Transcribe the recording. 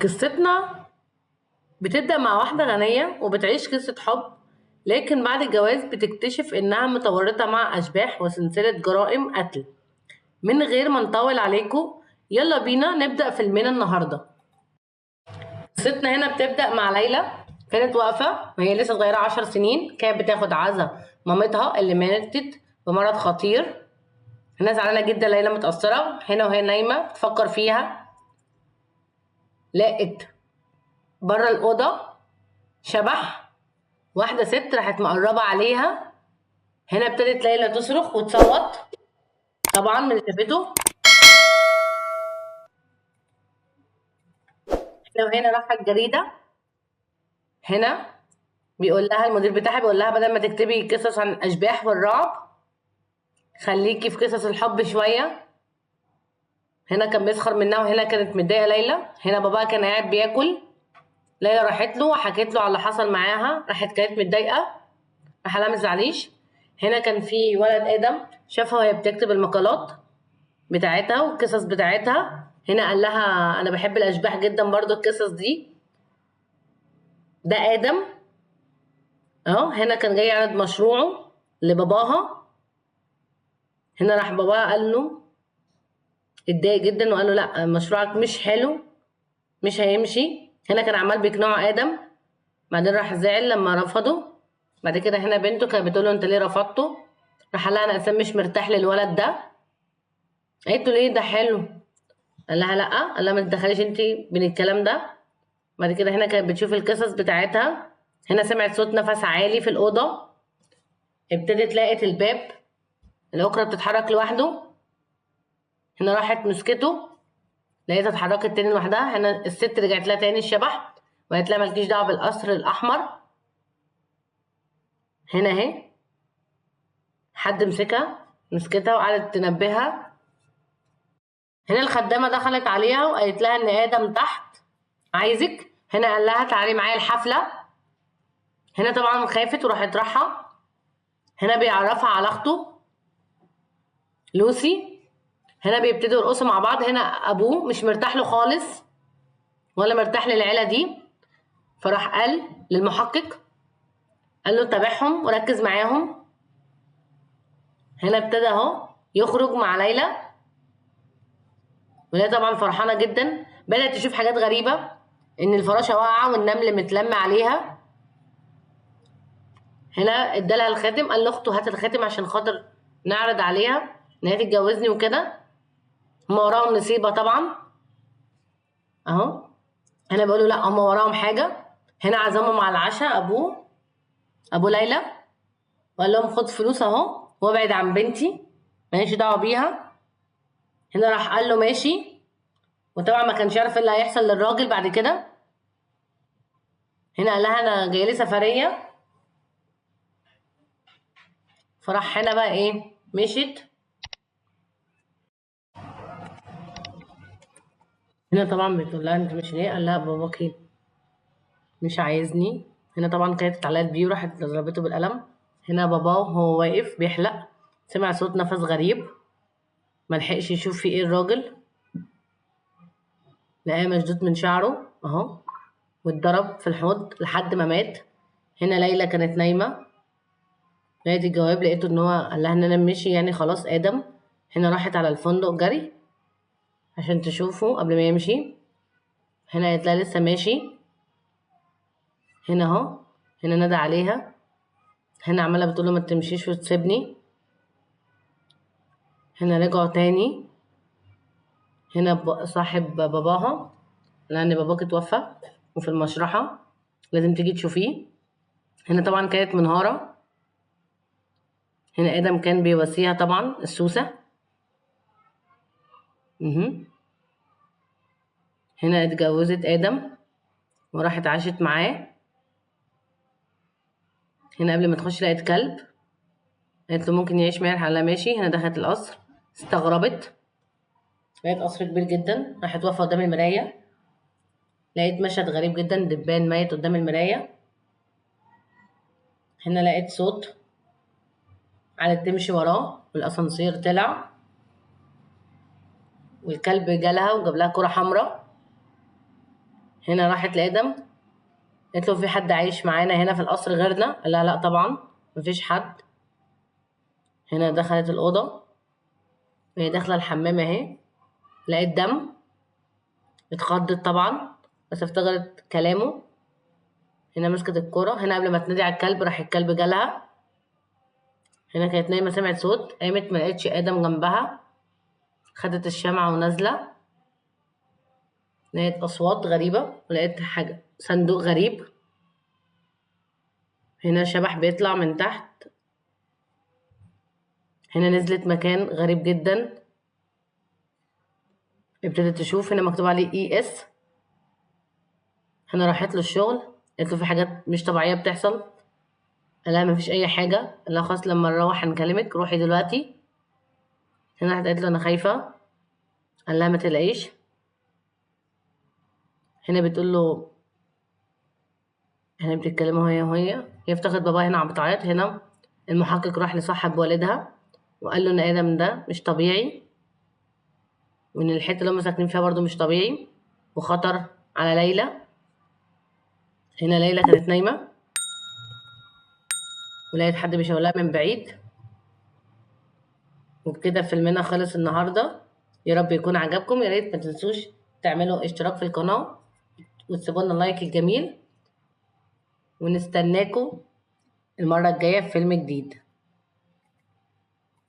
قصتنا بتبدأ مع واحدة غنية وبتعيش قصة حب، لكن بعد الجواز بتكتشف إنها متورطة مع أشباح وسلسلة جرائم قتل. من غير ما نطول عليكم، يلا بينا نبدأ فيلمنا النهاردة. قصتنا هنا بتبدأ مع ليلى. كانت واقفة وهي لسه صغيرة 10 سنين، كانت بتاخد عزا مامتها اللي ماتت بمرض خطير. هنا زعلانة جدا، ليلى متأثرة. هنا وهي نايمة بتفكر فيها، لقت بره الأوضة شبح. واحدة ست راحت مقربة عليها. هنا ابتدت ليلى تصرخ وتصوت طبعا من اللي شافته. هنا وهنا راحت الجريدة. هنا بيقول لها المدير بتاعها، بيقول لها بدل ما تكتبي قصص عن الأشباح والرعب خليكي في قصص الحب شوية. هنا كان بيسخر منها وهنا كانت متضايقة ليلى. هنا باباها كان قاعد بياكل. ليلى راحت له وحكت له على اللي حصل معاها، راحت كانت متضايقة، راح قال لها متزعليش. هنا كان في ولد آدم شافها وهي بتكتب المقالات بتاعتها والقصص بتاعتها. هنا قال لها انا بحب الاشباح جدا برضو القصص دي. ده ادم اهو. هنا كان جاي يعرض مشروعه لباباها. هنا راح باباها قال له، اتضايق جدا وقال له لا مشروعك مش حلو، مش هيمشي. هنا كان عمال بيقنعه ادم، بعدين راح زعل لما رفضه. بعد كده هنا بنته كانت بتقول له انت ليه رفضته؟ راح قال لها انا اصلا مش مرتاح للولد ده. قالت له ليه ده حلو؟ قال لها لا، قال لها ما تدخليش انت بين الكلام ده. بعد كده هنا كانت بتشوف القصص بتاعتها. هنا سمعت صوت نفس عالي في الأوضة. ابتدت لقت الباب الأكرة بتتحرك لوحده. هنا راحت مسكته، لقيتها اتحركت تاني لوحدها. هنا الست رجعت لها تاني الشبح وقالت لها مالكيش دعوة بالقصر الأحمر. هنا اهي حد مسكتها وقعدت تنبهها. هنا الخدامة دخلت عليها وقالت لها إن آدم تحت عايزك. هنا قال لها تعالي معايا الحفلة. هنا طبعا خافت وراحت راحة. هنا بيعرفها على أخته لوسي. هنا بيبتدوا يرقصوا مع بعض. هنا ابوه مش مرتاح له خالص ولا مرتاح للعيله دي، فراح قال للمحقق، قال له تابعهم وركز معاهم. هنا ابتدى اهو يخرج مع ليلى وهي طبعا فرحانه جدا. بدات تشوف حاجات غريبه، ان الفراشه واقعه والنمل متلم عليها. هنا ادالها الخاتم، قال لاخته هات الخاتم عشان خاطر نعرض عليها ان هي تتجوزني وكده. هما وراهم نصيبه طبعا اهو. هنا بيقولوا لا هما وراهم حاجه. هنا عزمهم على العشاء ابو ليلى وقال لهم خد فلوس اهو وابعد عن بنتي ماليش دعوه بيها. هنا راح قال له ماشي، وطبعا ما كانش يعرف ايه اللي هيحصل للراجل بعد كده. هنا قال لها انا جاي لي سفريه، فراح هنا بقى ايه مشيت. هنا طبعا بتقول لها انت مش ليه؟ قال لها باباكي مش عايزني. هنا طبعا كانت اتعلقت بيه وراحت ضربته بالقلم. هنا باباه وهو واقف بيحلق سمع صوت نفس غريب، ملحقش يشوف في ايه الراجل، لقاه مشدود من شعره اهو واتضرب في الحوض لحد ما مات. هنا ليلى كانت نايمة، لقيت الجواب، لقيته ان هو قال لها ان انا مشي يعني خلاص ادم. هنا راحت على الفندق جري عشان تشوفه قبل ما يمشي. هنا قالت لها لسه ماشي. هنا اهو هنا نادى عليها. هنا عمالة بتقوله ما تمشيش وتسيبني. هنا رجعوا تاني. هنا صاحب باباها لان باباك اتوفى وفي المشرحة لازم تيجي تشوفيه. هنا طبعا كانت منهارة. هنا ادم كان بيواسيها طبعا السوسة. هنا اتجوزت ادم وراحت عاشت معاه. هنا قبل ما تخش لقيت كلب، قالت له ممكن يعيش معايا؟ قال لها ماشي. هنا دخلت القصر، استغربت، لقيت قصر كبير جدا. راحت واقفه قدام المرايه، لقيت مشهد غريب جدا، دبان ميت قدام المرايه. هنا لقيت صوت، قعدت تمشي وراه والاسانسير طلع والكلب جالها وجاب لها كرة حمراء. هنا راحت لآدم قالت له في حد عايش معانا هنا في القصر غيرنا؟ قال لها لا طبعا مفيش حد. هنا دخلت الأوضة وهي داخلة الحمام اهي، لقيت دم، اتخضت طبعا بس افتكرت كلامه. هنا مسكت الكرة، هنا قبل ما تنادي على الكلب راح الكلب جالها. هنا كانت نايمة سمعت صوت، قامت ما لقيتش آدم جنبها، خدت الشمعة ونازلة، لقيت أصوات غريبة ولقيت حاجة صندوق غريب. هنا شبح بيطلع من تحت. هنا نزلت مكان غريب جدا، ابتدت تشوف هنا مكتوب عليه ES. هنا راحت له الشغل قالت له في حاجات مش طبيعية بتحصل. قال لها مفيش أي حاجة. قال لها خلاص لما نروح هنكلمك، روحي دلوقتي. هنا راحت قالت له أنا خايفة. قال لها ما تقلقيش. هنا بتقول له، هنا بتتكلموا هي افتكرت باباها هنا عم بتعيط. هنا المحقق راح لصاحب والدها وقال له إن آدم ده مش طبيعي، وإن الحتة اللي هم ساكنين فيها برضه مش طبيعي وخطر على ليلى. هنا ليلى كانت نايمة ولقيت حد بيشاور لها من بعيد. وبكده فيلمنا خلص النهارده. يا رب يكون عجبكم. يا ريت ما تنسوش تعملوا اشتراك في القناة وتسيبوا لنا لايك الجميل، ونستناكم المرة الجاية في فيلم جديد.